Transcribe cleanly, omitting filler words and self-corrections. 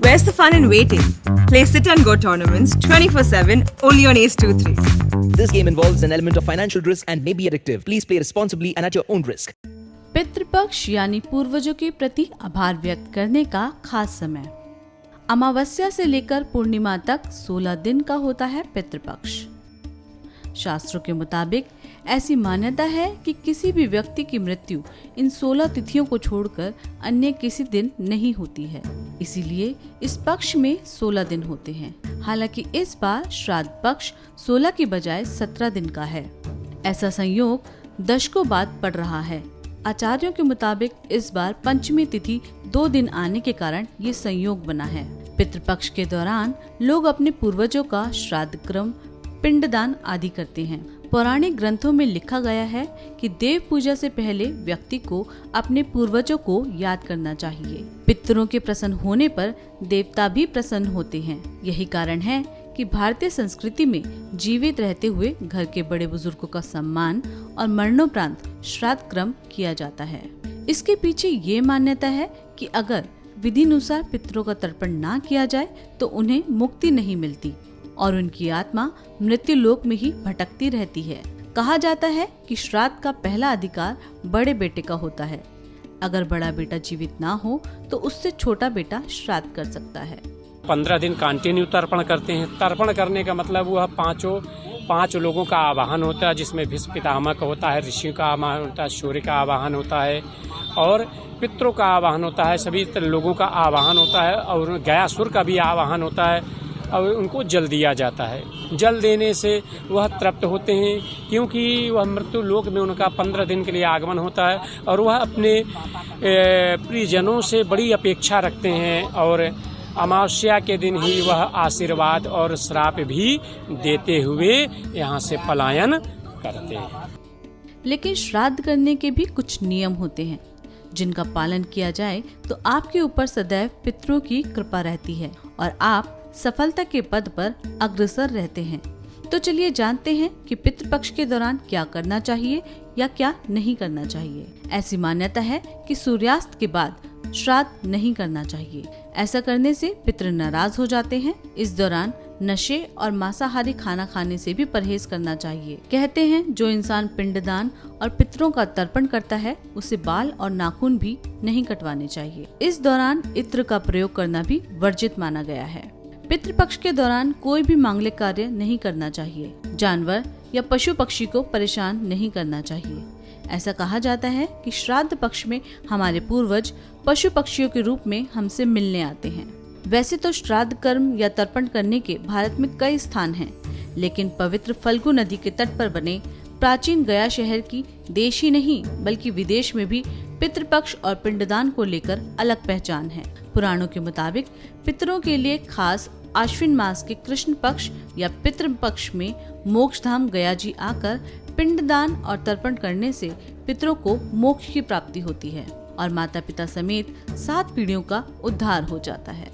Where's the fun in waiting? Play Sit and Go tournaments 24/7 only on Ace 2-3. This game involves an element of financial risk and may be addictive. Please play responsibly and at your own risk. Pitrupaksha यानी पूर्वजों के प्रति आभार व्यक्त करने का खास समय। अमावस्या से लेकर पूर्णिमा तक 16 दिन का होता है पितृपक्ष। शास्त्रों के मुताबिक ऐसी मान्यता है कि किसी भी व्यक्ति की मृत्यु इन 16 तिथियों को छोड़कर अन्य किसी दिन नहीं होती है, इसीलिए इस पक्ष में 16 दिन होते हैं। हालांकि इस बार श्राद्ध पक्ष 16 की बजाय 17 दिन का है। ऐसा संयोग दशकों बाद पड़ रहा है। आचार्यों के मुताबिक इस बार पंचमी तिथि 2 दिन आने के कारण ये संयोग बना है। पितृपक्ष के दौरान लोग अपने पूर्वजों का श्राद्ध क्रम, पिंडदान आदि करते हैं। पौराणिक ग्रंथों में लिखा गया है कि देव पूजा से पहले व्यक्ति को अपने पूर्वजों को याद करना चाहिए। पितरों के प्रसन्न होने पर देवता भी प्रसन्न होते हैं। यही कारण है कि भारतीय संस्कृति में जीवित रहते हुए घर के बड़े बुजुर्गों का सम्मान और मरणोपरांत श्राद्ध क्रम किया जाता है। इसके पीछे ये मान्यता है कि अगर विधि अनुसार पितरों का तर्पण ना किया जाए तो उन्हें मुक्ति नहीं मिलती और उनकी आत्मा मृत्यु लोक में ही भटकती रहती है। कहा जाता है कि श्राद्ध का पहला अधिकार बड़े बेटे का होता है। अगर बड़ा बेटा जीवित ना हो तो उससे छोटा बेटा श्राद्ध कर सकता है। 15 दिन कंटिन्यू तर्पण करते हैं। तर्पण करने का मतलब वह पांच लोगों का आवाहन होता है, जिसमें भीष्म पितामह का होता है, ऋषियों का आवाहन होता है, सूर्य का आवाहन होता है और पितरों का आवाहन होता है। सभी लोगों का आवाहन होता है और गयासुर का भी आवाहन होता है और उनको जल दिया जाता है। जल देने से वह तृप्त होते हैं, क्योंकि वह मृत्यु लोक में उनका 15 दिन के लिए आगमन होता है और वह अपने प्रियजनों से बड़ी अपेक्षा रखते हैं और अमावस्या के दिन ही वह आशीर्वाद और श्राप भी देते हुए यहाँ से पलायन करते हैं। लेकिन श्राद्ध करने के भी कुछ नियम होते हैं जिनका पालन किया जाए तो आपके ऊपर सदैव पितरों की कृपा रहती है और आप सफलता के पद पर अग्रसर रहते हैं। तो चलिए जानते हैं कि पितृपक्ष के दौरान क्या करना चाहिए या क्या नहीं करना चाहिए। ऐसी मान्यता है कि सूर्यास्त के बाद श्राद्ध नहीं करना चाहिए। ऐसा करने से पितृ नाराज हो जाते हैं। इस दौरान नशे और मांसाहारी खाना खाने से भी परहेज करना चाहिए। कहते हैं जो इंसान पिंडदान और पितरों का तर्पण करता है उसे बाल और नाखून भी नहीं कटवाने चाहिए। इस दौरान इत्र का प्रयोग करना भी वर्जित माना गया है। पितृपक्ष के दौरान कोई भी मांगलिक कार्य नहीं करना चाहिए। जानवर या पशु पक्षी को परेशान नहीं करना चाहिए। ऐसा कहा जाता है कि श्राद्ध पक्ष में हमारे पूर्वज पशु पक्षियों के रूप में हमसे मिलने आते हैं। वैसे तो श्राद्ध कर्म या तर्पण करने के भारत में कई स्थान हैं, लेकिन पवित्र फल्गु नदी के तट पर बने प्राचीन गया शहर की देश ही नहीं बल्कि विदेश में भी पितृपक्ष और पिंडदान को लेकर अलग पहचान है। पुराणों के मुताबिक पितरों के लिए खास आश्विन मास के कृष्ण पक्ष या पितृ पक्ष में मोक्षधाम गया जी आकर पिंडदान और तर्पण करने से पितरों को मोक्ष की प्राप्ति होती है और माता पिता समेत 7 पीढ़ियों का उद्धार हो जाता है।